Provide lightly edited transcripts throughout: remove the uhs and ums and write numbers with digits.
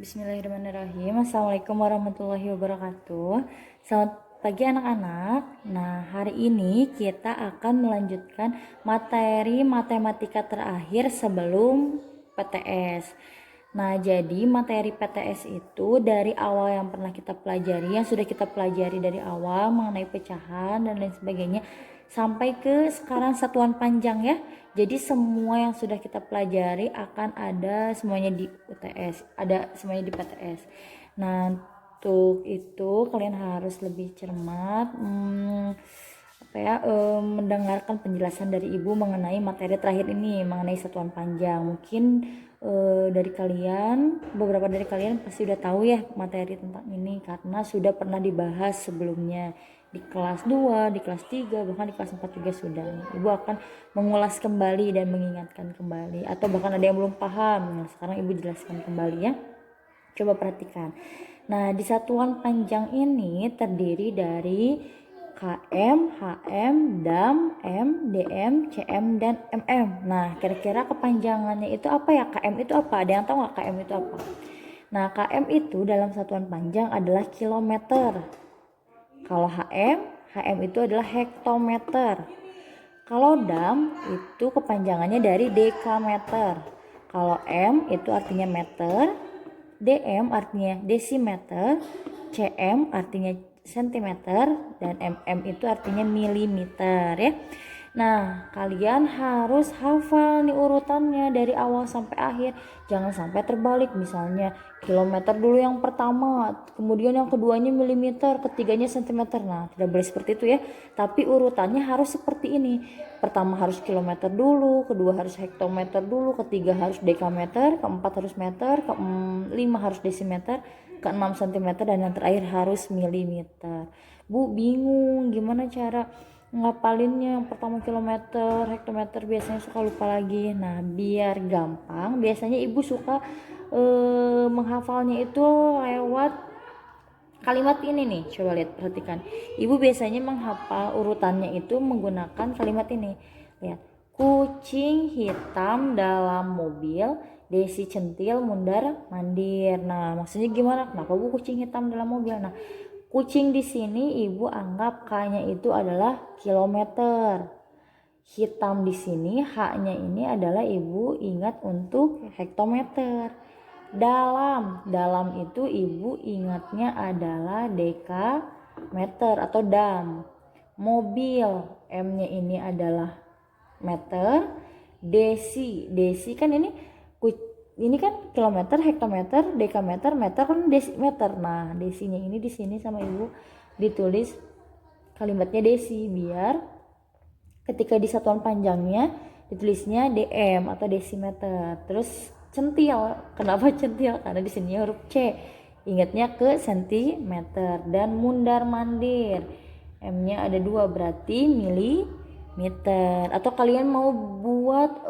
Bismillahirrahmanirrahim. Assalamualaikum warahmatullahi wabarakatuh. Selamat pagi anak-anak. Nah, hari ini kita akan melanjutkan materi matematika terakhir sebelum PTS. Nah, jadi materi PTS itu dari awal yang pernah kita pelajari, yang sudah kita pelajari dari awal mengenai pecahan dan lain sebagainya, sampai ke sekarang satuan panjang ya. Jadi semua yang sudah kita pelajari akan ada semuanya di UTS, ada semuanya di PTS. Nah, untuk itu kalian harus lebih cermat mendengarkan penjelasan dari ibu mengenai materi terakhir ini, mengenai satuan panjang. Mungkin dari kalian, beberapa dari kalian pasti udah tahu ya materi tentang ini karena sudah pernah dibahas sebelumnya di kelas 2, di kelas 3, bahkan di kelas 4 juga sudah. Ibu akan mengulas kembali dan mengingatkan kembali, atau bahkan ada yang belum paham. Nah, sekarang ibu jelaskan kembali ya. Coba perhatikan. Nah, di satuan panjang ini terdiri dari KM, HM, DAM, M, DM, CM, dan MM. Nah, kira-kira kepanjangannya itu apa ya? KM itu apa? Ada yang tahu nggak KM itu apa? Nah, KM itu dalam satuan panjang adalah kilometer. Kalau HM itu adalah hektometer. Kalau DAM itu kepanjangannya dari dekameter. Kalau M itu artinya meter, DM artinya desimeter, CM artinya sentimeter, dan MM itu artinya milimeter ya. Nah, kalian harus hafal nih urutannya dari awal sampai akhir. Jangan sampai terbalik, misalnya kilometer dulu yang pertama, kemudian yang keduanya milimeter, ketiganya sentimeter. Nah, tidak boleh seperti itu ya. Tapi urutannya harus seperti ini. Pertama harus kilometer dulu, kedua harus hektometer dulu, ketiga harus dekameter, keempat harus meter, kelima harus desimeter, keenam sentimeter, dan yang terakhir harus milimeter. Bu, bingung gimana cara ngapalinnya? Yang pertama kilometer, hektometer, biasanya suka lupa lagi. Nah, biar gampang, biasanya ibu suka menghafalnya itu lewat kalimat ini nih. Coba lihat, perhatikan. Ibu biasanya menghafal urutannya itu menggunakan kalimat ini. Lihat, kucing hitam dalam mobil, Desi centil mundar mandir. Nah, maksudnya gimana? Kenapa bu kucing hitam dalam mobil? Nah, kucing di sini ibu anggap K-nya itu adalah kilometer. Hitam di sini H-nya ini adalah ibu ingat untuk hektometer. Dalam itu ibu ingatnya adalah dekameter atau dam. Mobil, M-nya ini adalah meter. Desi kan ini kan kilometer, hektometer, dekameter, meter kan desimeter. Nah, desinya ini di sini sama ibu ditulis kalimatnya desi, biar ketika di satuan panjangnya ditulisnya DM atau desimeter. Terus centil, kenapa centil? Karena di sini huruf C, ingatnya ke sentimeter. Dan mundar mandir, M-nya ada 2 berarti milimeter. Atau kalian mau buat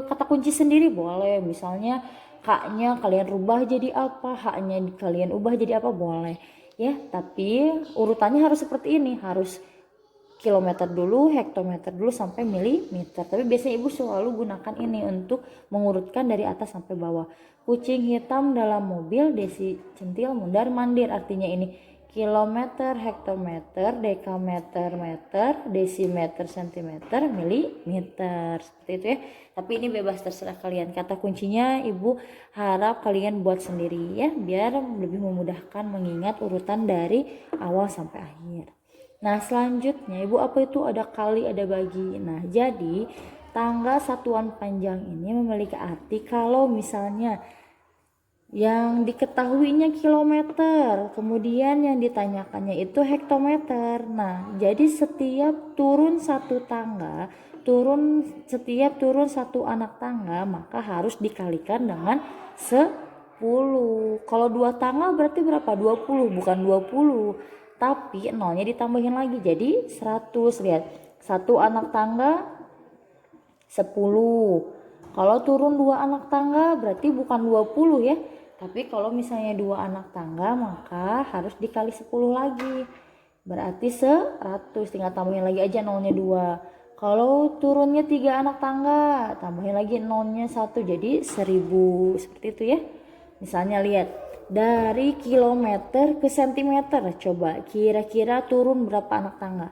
kata kunci sendiri boleh, misalnya K-nya kalian rubah jadi apa, H-nya kalian ubah jadi apa, boleh ya. Tapi urutannya harus seperti ini, harus kilometer dulu, hektometer dulu sampai milimeter. Tapi biasanya ibu selalu gunakan ini untuk mengurutkan dari atas sampai bawah. Kucing hitam dalam mobil, Desi centil mundar mandir. Artinya ini kilometer, hektometer, dekameter, meter, desimeter, sentimeter, milimeter. Seperti itu ya. Tapi ini bebas, terserah kalian. Kata kuncinya ibu harap kalian buat sendiri ya, biar lebih memudahkan mengingat urutan dari awal sampai akhir. Nah, selanjutnya ibu apa itu ada kali, ada bagi. Nah, jadi tangga satuan panjang ini memiliki arti kalau misalnya yang diketahuinya kilometer, kemudian yang ditanyakannya itu hektometer. Nah, jadi setiap turun satu satu anak tangga, maka harus dikalikan dengan 10. Kalau 2 tangga berarti berapa? 20, bukan 20. Tapi nolnya ditambahin lagi jadi 100. Lihat, satu anak tangga 10. Kalau turun 2 anak tangga berarti bukan 20 ya. Tapi kalau misalnya 2 anak tangga maka harus dikali 10 lagi. Berarti 100. Tinggal tambahin lagi aja nolnya 2. Kalau turunnya 3 anak tangga, tambahin lagi nolnya 1 jadi 1000. Seperti itu ya. Misalnya lihat, dari kilometer ke sentimeter. Coba kira-kira turun berapa anak tangga?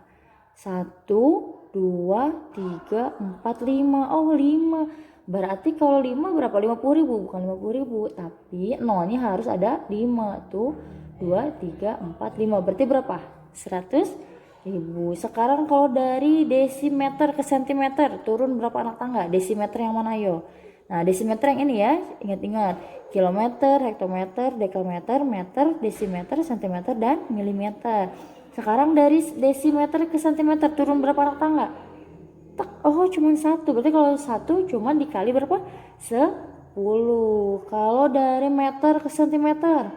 1, 2, 3, 4, 5. Oh 5. Berarti kalau 5 berapa? 50.000, bukan 50.000, tapi nolnya harus ada 5 tuh. 2, 3, 4, 5. Berarti berapa? 100.000. Sekarang kalau dari desimeter ke sentimeter turun berapa anak tangga? Desimeter yang mana yo? Nah, desimeter yang ini ya, ingat-ingat. Kilometer, hektometer, dekameter, meter, desimeter, sentimeter, dan milimeter. Sekarang dari desimeter ke sentimeter turun berapa anak tangga? Tak, oh cuma 1. Berarti kalau 1 cuma dikali berapa? 10. Kalau dari meter ke sentimeter,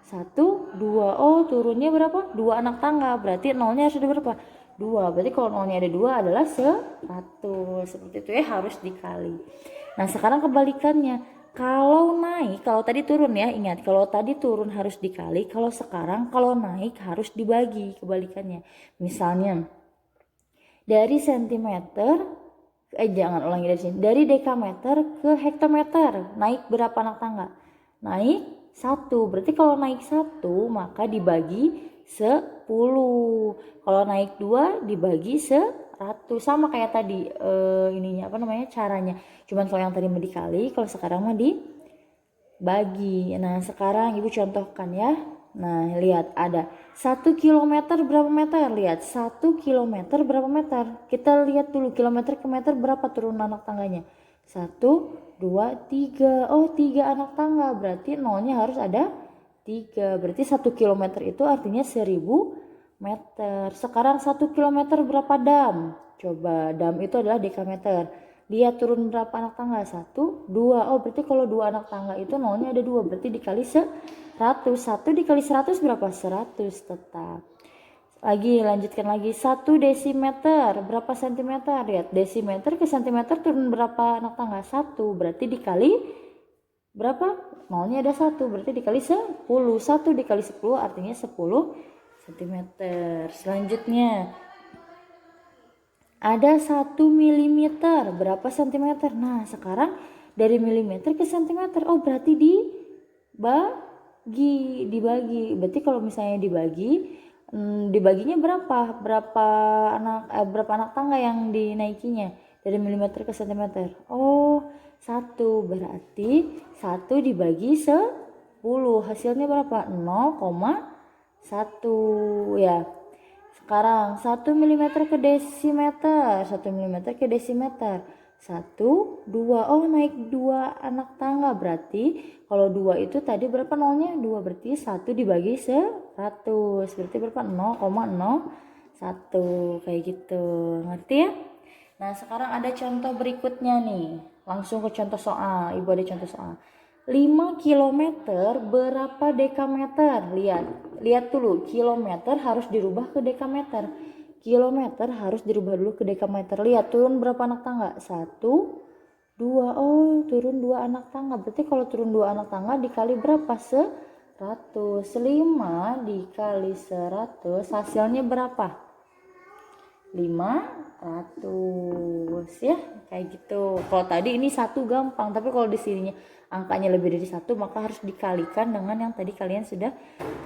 1, 2. Oh turunnya berapa? 2 anak tangga. Berarti nolnya harus ada berapa? 2. Berarti kalau nolnya ada 2 adalah 100. Seperti itu ya, harus dikali. Nah sekarang kebalikannya, kalau naik, kalau tadi turun ya, ingat kalau tadi turun harus dikali, kalau sekarang kalau naik harus dibagi, kebalikannya. Misalnya dari sentimeter, jangan ulangi dari sini, dari dekameter ke hektometer, naik berapa anak tangga? Naik 1. Berarti kalau naik 1 maka dibagi 10. Kalau naik 2 dibagi 100. Sama kayak tadi ininya apa namanya, caranya. Cuman kalau yang tadi mau dikali, kalau sekarang mau dibagi. Nah, sekarang Ibu contohkan ya. Nah, lihat ada 1 kilometer berapa meter? Lihat 1 kilometer berapa meter? Kita lihat dulu kilometer ke meter berapa turun anak tangganya. 1, 2, 3. Oh 3 anak tangga, berarti nolnya harus ada 3. Berarti 1 kilometer itu artinya 1000 meter. Sekarang 1 kilometer berapa dam? Coba, dam itu adalah dekameter. Lihat turun berapa anak tangga? 1, 2. Oh berarti kalau 2 anak tangga itu nolnya ada 2. Berarti dikali 100. 1 dikali 100 berapa? 100 tetap. Lagi lanjutkan lagi. 1 desimeter berapa sentimeter? Lihat desimeter ke sentimeter turun berapa anak tangga? 1. Berarti dikali berapa? Nolnya ada 1. Berarti dikali 10. 1 dikali 10 artinya 10 cm. Selanjutnya ada 1 milimeter berapa sentimeter? Nah sekarang dari milimeter ke sentimeter. Oh berarti dibagi. Berarti kalau misalnya dibaginya berapa anak tangga yang dinaikinya dari milimeter ke sentimeter? Oh 1. Berarti 1 dibagi 10 hasilnya berapa? 0,1 ya. Sekarang 1 mm ke desimeter, 1 mm ke desimeter. 1, 2. Oh naik 2 anak tangga, berarti kalau 2 itu tadi berapa nolnya? 2, berarti 1 dibagi 100. Berarti berapa? 0,01 kayak gitu. Ngerti ya? Nah sekarang ada contoh berikutnya nih. Langsung ke contoh soal. Ibu ada contoh soal. 5 kilometer berapa dekameter? Lihat dulu, kilometer harus dirubah ke dekameter. Kilometer harus dirubah dulu ke dekameter. Lihat turun berapa anak tangga? 1, 2. Oh turun 2 anak tangga. Berarti kalau turun 2 anak tangga dikali berapa? 100. 5 dikali 100 hasilnya berapa? 500 ya, kayak gitu. Kalau tadi ini 1 gampang, tapi kalau di sininya angkanya lebih dari 1 maka harus dikalikan dengan yang tadi kalian sudah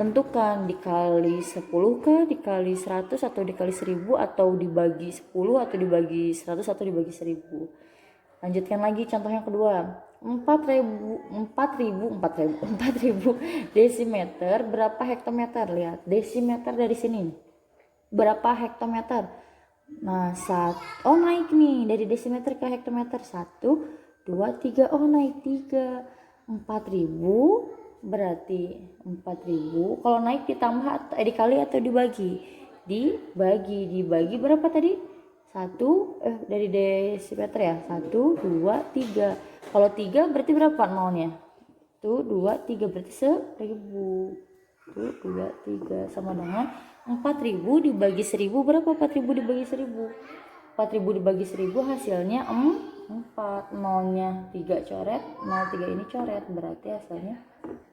tentukan, dikali 10 kah, dikali 100 atau dikali 1000 atau dibagi 10 atau dibagi 100 atau dibagi 1000. Lanjutkan lagi contoh yang kedua. 4000 desimeter berapa hektometer? Lihat desimeter dari sini berapa hektometer? Nah, oh naik nih dari desimeter ke hektometer. 1, 2, 3. Oh naik 3. 4000 berarti 4000. Kalau naik ditambah dikali atau dibagi? Dibagi berapa tadi? 1 dari desimeter ya. 1, 2, 3. Kalau 3 berarti berapa nolnya? 1, 2, 3 berarti 1000. 1, 2, 3 sama dengan 4000 dibagi 1000 berapa? 4000 dibagi 1000. 4000 dibagi 1000 hasilnya 4. Nolnya 3 coret, 03 ini coret, berarti hasilnya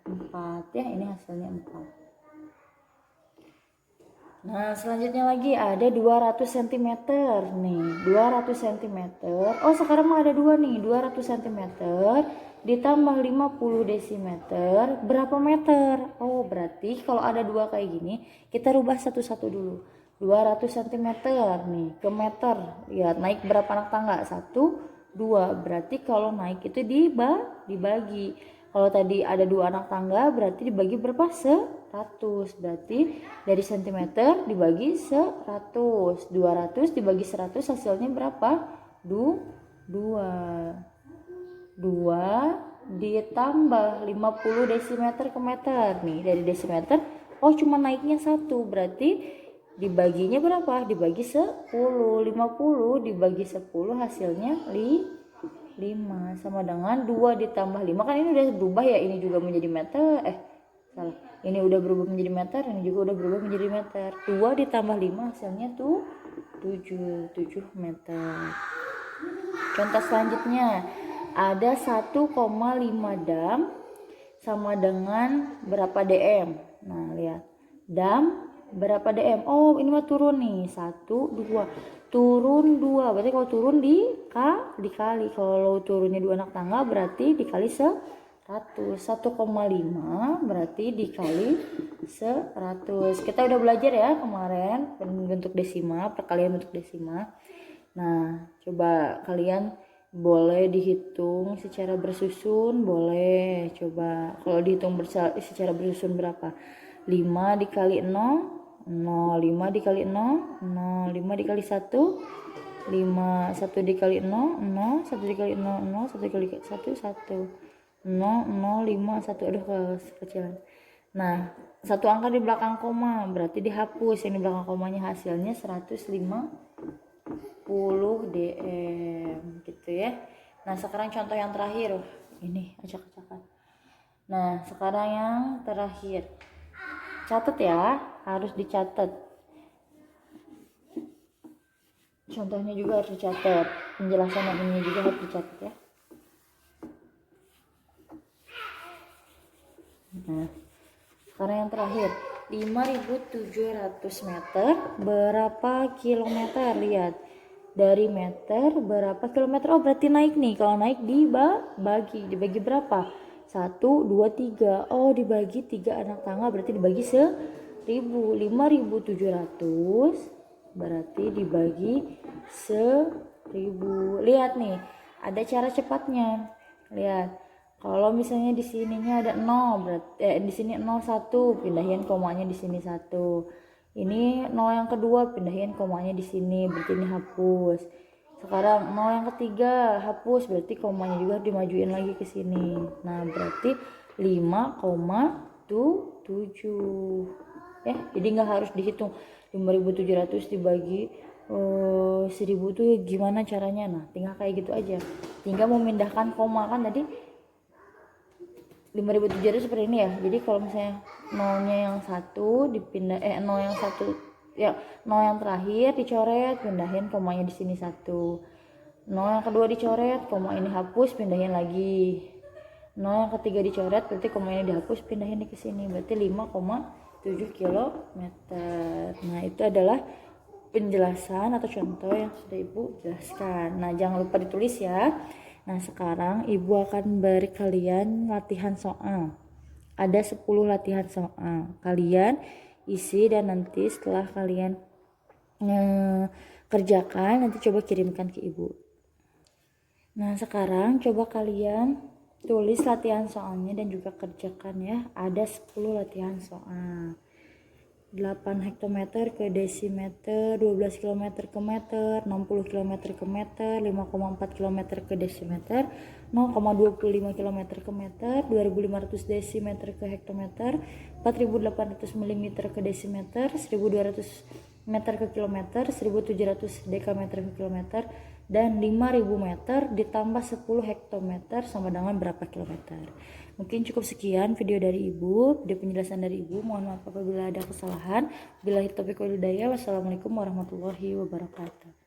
4 ya. Ini hasilnya 4. Nah, selanjutnya lagi ada 200 cm nih, 200 cm. Oh, sekarang mah ada dua nih, 200 cm ditambah 50 desimeter, berapa meter? Oh, berarti kalau ada dua kayak gini, kita rubah satu-satu dulu. 200 cm nih ke meter. Ya, naik berapa anak tangga? 1, 2. Berarti kalau naik itu dibagi. Kalau tadi ada 2 anak tangga berarti dibagi berapa? 100. Berarti dari cm dibagi 100. 200 dibagi 100 hasilnya berapa? 2. 2 ditambah 50 desimeter ke meter. Nih dari desimeter, oh cuma naiknya 1. Berarti dibaginya berapa? Dibagi 10. 50 dibagi 10 hasilnya 5 sama dengan 2 ditambah 5. Kan ini udah berubah ya, ini juga menjadi meter. Salah. Ini udah berubah menjadi meter, ini juga udah berubah menjadi meter. 2 ditambah 5 hasilnya tuh 7 meter. Contoh selanjutnya ada 1,5 dam sama dengan berapa dm. Nah lihat, dam berapa dm. Oh ini mah turun nih, 1, 2, turun 2. Berarti kalau turun dikali. Kalau turunnya 2 anak tangga berarti dikali 100. 1,5 berarti dikali 100. Kita udah belajar ya kemarin bentuk desima, perkalian bentuk desima. Nah, coba kalian boleh dihitung secara bersusun, boleh coba. Kalau dihitung secara bersusun berapa? 5 dikali 0, 0, 5 dikali 0, 0, 5 dikali 1, 5, 1 dikali 0, 0, 1 dikali 0, 0, 1 dikali 1, 1, 0, 0, 5, 1. Aduh kekecilan. Nah, satu angka di belakang koma berarti dihapus. Yang di belakang komanya hasilnya 150 dm gitu ya. Nah sekarang contoh yang terakhir. Ini acak-acakan. Nah sekarang yang terakhir, catat ya, harus dicatat. Contohnya juga harus dicatat, penjelasan yang ini juga harus dicatat ya. Nah sekarang yang terakhir, 5.700 meter berapa kilometer? Lihat, dari meter berapa kilometer? Oh berarti naik nih. Kalau naik dibagi berapa? 1, 2, 3. Oh dibagi 3 anak tangga berarti dibagi 1000. 5.700 berarti dibagi 1000. Lihat nih, ada cara cepatnya. Lihat, kalau misalnya di sininya ada 0 berarti di sini 01, pindahin komanya di sini 1. Ini 0 yang kedua, pindahin komanya di sini, berarti ini hapus. Sekarang 0 yang ketiga hapus, berarti komanya juga dimajuin lagi ke sini. Nah berarti 5,7 ya. Jadi nggak harus dihitung 5.700 dibagi 1000 tuh gimana caranya. Nah tinggal kayak gitu aja, tinggal memindahkan koma. Kan tadi 5.700 seperti ini ya. Jadi kalau misalnya nolnya yang satu dipindah, nol yang satu ya, nol yang terakhir dicoret, pindahin komanya di sini 1. Nol yang kedua dicoret, koma ini hapus, pindahin lagi. Nol yang ketiga dicoret, berarti koma ini dihapus, pindahin ke sini, berarti 5,7 km. Nah itu adalah penjelasan atau contoh yang sudah Ibu jelaskan. Nah jangan lupa ditulis ya. Nah sekarang Ibu akan beri kalian latihan soal. Ada 10 latihan soal. Kalian isi dan nanti setelah kalian kerjakan nanti coba kirimkan ke Ibu. Nah sekarang coba kalian tulis latihan soalnya dan juga kerjakan ya. Ada 10 latihan soal. 8 hektometer ke desimeter, 12 km ke meter, 60 km ke meter, 5,4 km ke desimeter, 0,25 km ke meter, 2500 desimeter ke hektometer, 4800 mm ke desimeter, 1200 meter ke kilometer, 1700 dekameter ke kilometer, dan 5000 meter ditambah 10 hektometer sama dengan berapa kilometer. Mungkin cukup sekian video dari Ibu, video penjelasan dari Ibu. Mohon maaf apabila ada kesalahan. Billahi taufiq wal hidayah. Wassalamualaikum warahmatullahi wabarakatuh.